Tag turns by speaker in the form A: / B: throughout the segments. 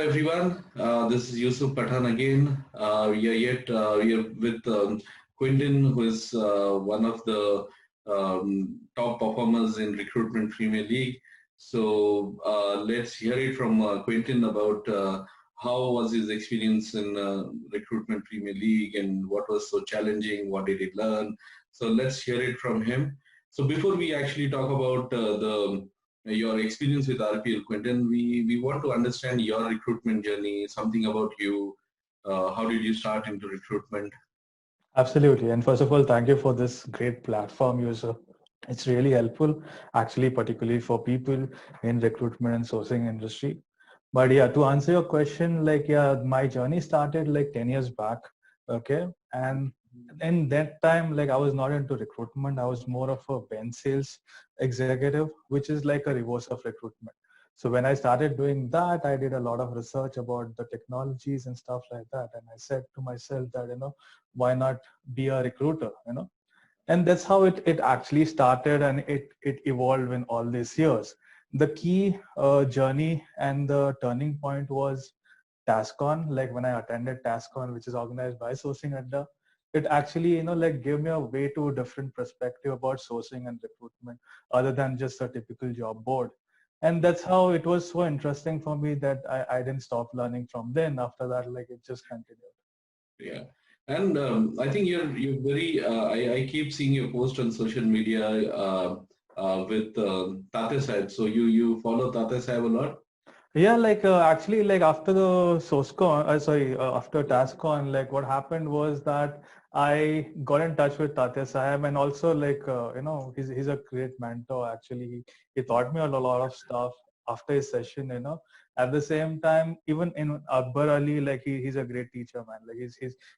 A: everyone. This is Yusuf Pathan again. We are with Quentin, who is one of the top performers in Recruitment Premier League. So let's hear it from Quentin about how was his experience in Recruitment Premier League and what was so challenging, what did he learn. So let's hear it from him. So before we actually talk about the your experience with RPL, Quentin, we want to understand your recruitment journey, something about you. How did you start into recruitment?
B: Absolutely. And first of all, thank you for this great platform, user. It's really helpful, actually, particularly for people in recruitment and sourcing industry. But yeah, to answer your question, my journey started like 10 years back. Okay. And in that time, I was not into recruitment. I was more of a bench sales executive, which is like a reverse of recruitment. So when I started doing that, I did a lot of research about the technologies and stuff like that. And I said to myself that, why not be a recruiter. And that's how it actually started, and it evolved in all these years. The key journey and the turning point was TaskOn. Like when I attended TaskOn, which is organized by Sourcing Adda, it actually gave me a way to different perspective about sourcing and recruitment other than just a typical job board. And that's how it was so interesting for me that I didn't stop learning from then. After that, like it just continued.
A: Yeah, and I think you're very. I keep seeing your post on social media with Tate Saib. So you follow Tate Saib a lot.
B: Yeah, actually, like after the SourceCon, after TaskCon, like what happened was that I got in touch with Tatya Sahib, and also he's a great mentor. Actually, he taught me a lot of stuff after his session. At the same time, even in Akbar Ali, like he's a great teacher, man. Like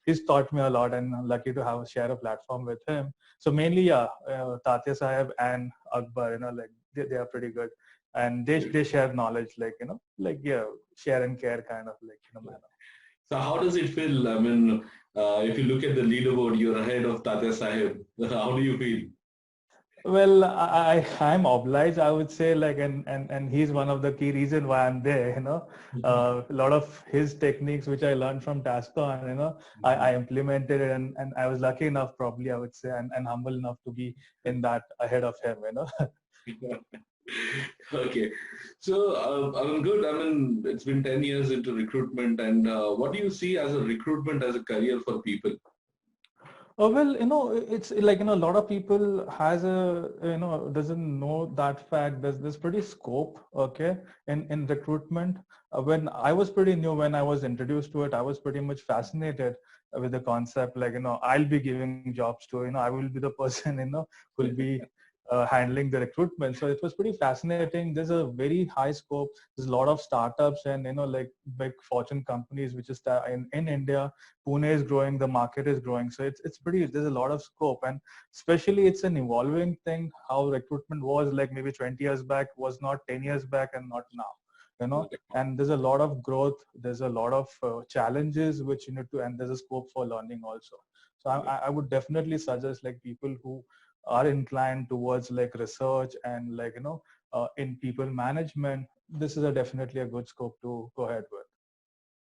B: he's taught me a lot, and I'm lucky to have share a platform with him. So mainly, yeah, Tatya Sahib and Akbar, like they are pretty good, and they share knowledge, yeah, share and care kind of manner.
A: So how does it feel? I mean, if you look at the leaderboard, you're ahead of Tate Saib. How do you feel?
B: Well, I'm obliged, I would say, and he's one of the key reason why I'm there. A lot of his techniques which I learned from TaskOn, I implemented it, and I was lucky enough, probably I would say, and humble enough to be in that ahead of him.
A: Okay, so I'm good. I mean, it's been 10 years into recruitment, and what do you see as a recruitment as a career for people?
B: Oh, well, it's like, a lot of people has doesn't know that fact. There's pretty scope, okay, in recruitment. When I was pretty new, when I was introduced to it, I was pretty much fascinated with the concept. Like, I'll be giving jobs to, I will be the person, who'll be handling the recruitment. So it was pretty fascinating. There's a very high scope. There's a lot of startups and, like big fortune companies, which is in India. Pune is growing, the market is growing. So it's pretty, there's a lot of scope, and especially it's an evolving thing. How recruitment was like maybe 20 years back was not 10 years back and not now. And there's a lot of growth. There's a lot of challenges which you need to, and there's a scope for learning also. So I would definitely suggest like people who are inclined towards like research and in people management, this is definitely a good scope to go ahead with.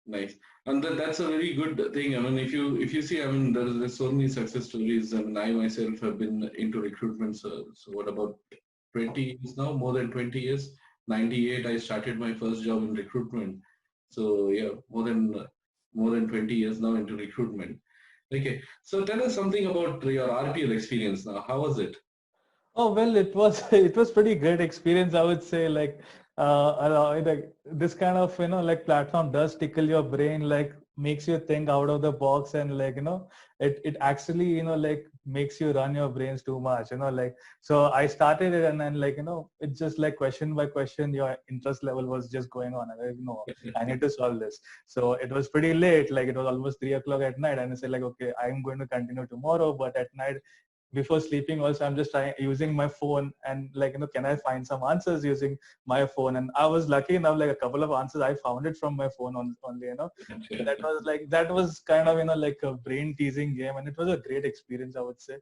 A: Nice, and that's a very good thing. I mean, if you see, I mean, there's so many success stories. I mean, I myself have been into recruitment. So what about 20 years now? More than 20 years. 98, I started my first job in recruitment. So yeah, more than 20 years now into recruitment. Okay, so tell us something about your RPL experience now. How was it?
B: Oh, well, it was it was pretty great experience, I would say. This kind of like platform does tickle your brain, like makes you think out of the box, and it actually like makes you run your brains too much. So I started it, and then it's just like question by question, your interest level was just going on, and I need to solve this. So it was pretty late, like it was almost 3 o'clock at night, and I said like, okay, I'm going to continue tomorrow, but at night before sleeping also I'm just trying using my phone, and can I find some answers using my phone. And I was lucky enough, like a couple of answers I found it from my phone only. That was kind of like a brain teasing game, and it was a great experience, I would say.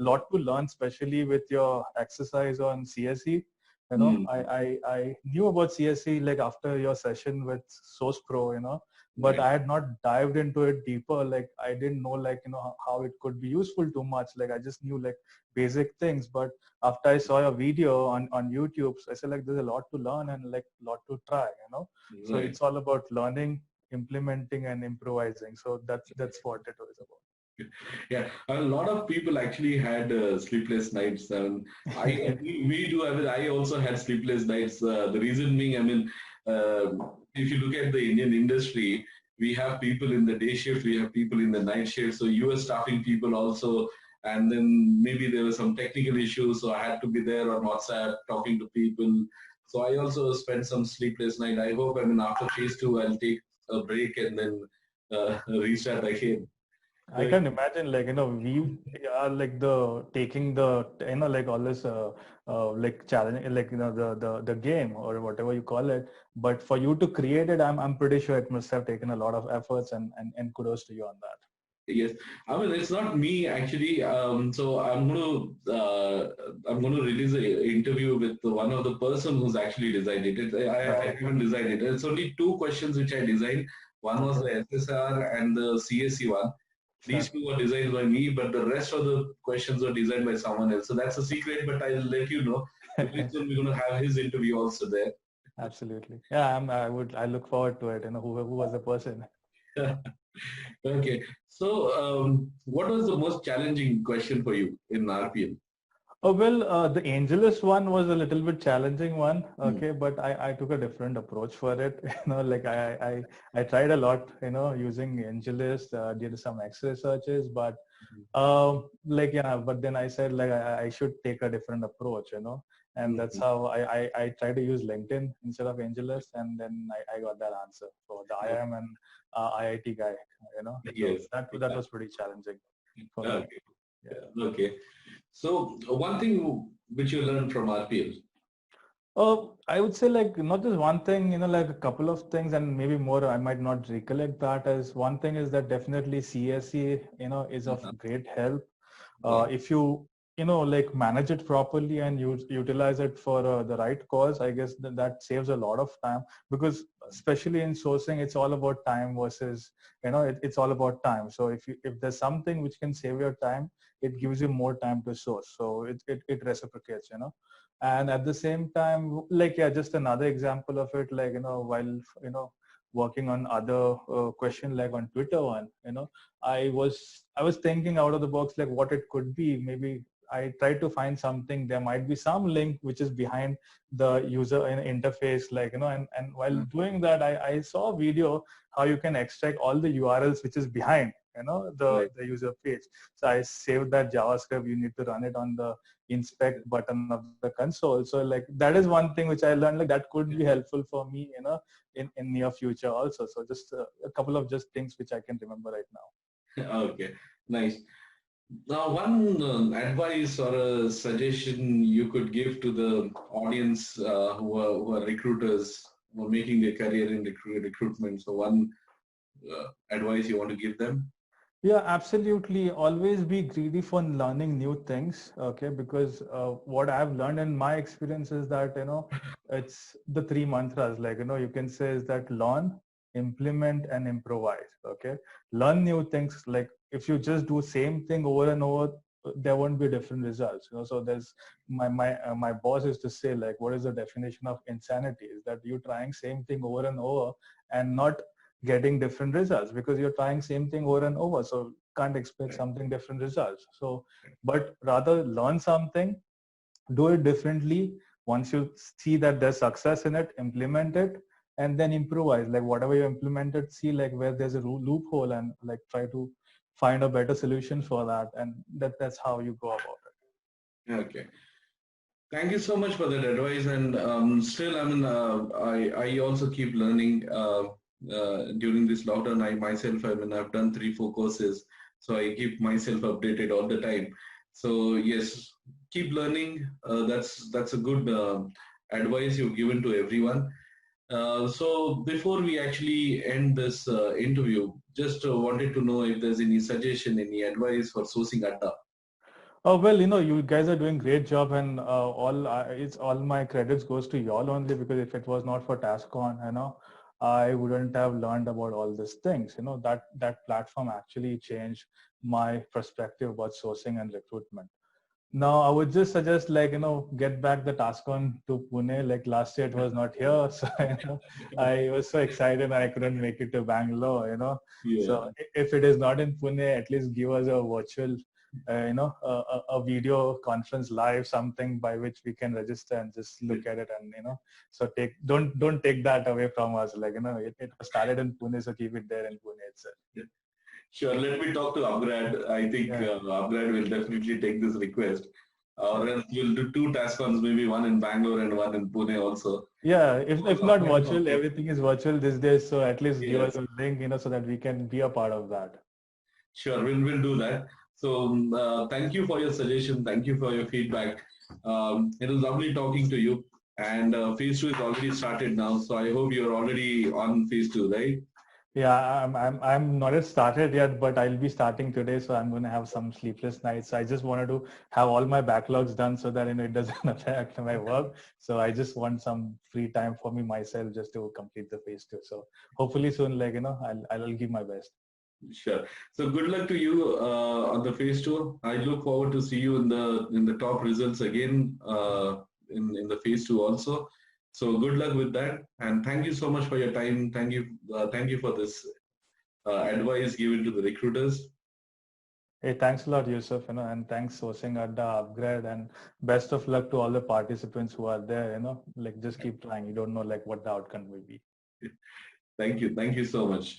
B: A lot to learn, especially with your exercise on CSE. You know, I knew about CSC like after your session with Source Pro, you know, but I had not dived into it deeper. Like I didn't know like, you know, how it could be useful too much. Like I just knew like basic things. But after I saw your video on YouTube, so I said like there's a lot to learn and like a lot to try, you know. So it's all about learning, implementing and improvising. So that's what it was about.
A: Yeah, a lot of people actually had sleepless nights. We do. I mean, I also had sleepless nights. The reason being, I mean, if you look at the Indian industry, we have people in the day shift, we have people in the night shift. So you were staffing people also, and then maybe there were some technical issues, so I had to be there on WhatsApp talking to people. So I also spent some sleepless night. I hope, I mean, after phase two, I'll take a break and then restart again.
B: I can imagine, like, you know, we are like the taking the, you know, like all this, like challenge, like, you know, the game or whatever you call it. But for you to create it, I'm pretty sure it must have taken a lot of efforts and kudos to you on that.
A: Yes, I mean it's not me actually. So I'm going to release an interview with one of the person who's actually designed it. I haven't designed it. It's only two questions which I designed. One was the SSR and the CSC one. These two were designed by me, but the rest of the questions were designed by someone else. So that's a secret, but I'll let you know. Very soon we're going to have his interview also there.
B: Absolutely. Yeah, I look forward to it. You know, who was the person?
A: Okay. So, what was the most challenging question for you in RPL?
B: Oh, well, the AngelList one was a little bit challenging one. Okay, but I took a different approach for it. You know, like I tried a lot, you know, using AngelList, did some X-ray searches, but like, yeah, but then I said like I should take a different approach, you know, and that's how I tried to use LinkedIn instead of AngelList, and then I got that answer for the IIM and IIT guy, you know.
A: Yes.
B: So that was pretty challenging for me.
A: Okay. Yeah. Okay. So one thing which you learned from RPL.
B: I would say like not just one thing, you know, like a couple of things and maybe more. I might not recollect that as one thing is that definitely CSE, you know, is of great help. If you know, like manage it properly and utilize it for the right cause, I guess that saves a lot of time, because especially in sourcing, it's all about time versus, you know, it's all about time. So if there's something which can save your time, it gives you more time to source. So it reciprocates, you know. And at the same time, like, yeah, just another example of it, like, you know, while, you know, working on other question like on Twitter one, you know, I was thinking out of the box, like what it could be. Maybe I tried to find something. There might be some link which is behind the user interface, like, you know, and while doing that, I saw a video how you can extract all the URLs which is behind, you know, the user page. So I saved that JavaScript. You need to run it on the inspect button of the console. So like that is one thing which I learned, like that could be helpful for me, you know, in near future also. So just a couple of just things which I can remember right now.
A: Okay, nice. Now, one advice or a suggestion you could give to the audience who are recruiters who are making their career in recruitment. So, one advice you want to give them?
B: Yeah, absolutely. Always be greedy for learning new things. Okay, because what I've learned in my experience is that, you know, it's the three mantras. Like, you know, you can say is that learn, implement, and improvise. Okay, learn new things. Like if you just do same thing over and over, there won't be different results. You know, so there's my boss used to say like, what is the definition of insanity? Is that you trying same thing over and over and not getting different results, because you're trying same thing over and over, so can't expect something different results. So but rather learn something, do it differently. Once you see that there's success in it, implement it, and then improvise. Like whatever you implemented, see like where there's a loophole and like try to find a better solution for that, and that's how you go about it.
A: Okay. Thank you so much for that advice. And still, I mean, I also keep learning during this lockdown. I myself, I mean, I've done 3-4 courses, so I keep myself updated all the time. So yes, keep learning. That's a good advice you've given to everyone. So before we actually end this interview, just wanted to know if there's any suggestion, any advice for sourcing Adda.
B: Oh well, you guys are doing great job, and it's all my credits goes to y'all only, because if it was not for TaskOn, I wouldn't have learned about all these things. That platform actually changed my perspective about sourcing and recruitment. Now, I would just suggest, get back the TaskOn to Pune. Like last year, it was not here, so I was so excited I couldn't make it to Bangalore. So
A: Yeah.
B: if it is not in Pune, at least give us a virtual, a video conference live, something by which we can register and just look at it, and so don't take that away from us. It was started in Pune, so keep it there in Pune itself.
A: Sure. Let me talk to Upgrad. I think
B: Yeah.
A: Upgrad will definitely take this request. Or else we'll do two TaskOns, maybe one in Bangalore and one in Pune also.
B: Yeah, if not
A: Upgrad is
B: virtual,
A: also.
B: everything is virtual these days. So at least give us
A: Yes.
B: a link, so that we can be a part of that.
A: Sure, we'll do that. So thank you for your suggestion. Thank you for your feedback. It was lovely talking to you. And phase two is already started now. So I hope you're already on phase two, right?
B: Yeah, I'm not yet started yet, but I'll be starting today. So I'm going to have some sleepless nights. I just wanted to have all my backlogs done so that it doesn't affect my work. So I just want some free time for me myself just to complete the phase two. So hopefully soon, I'll give my best.
A: Sure. So good luck to you on the phase two. I look forward to see you in the top results again in the phase two also. So good luck with that, and thank you so much for your time. Thank you for this advice given to the recruiters.
B: Hey, thanks a lot, Yusuf, and thanks sourcing at the upgrade, and best of luck to all the participants who are there, just keep trying. You don't know what the outcome will be.
A: Thank you so much.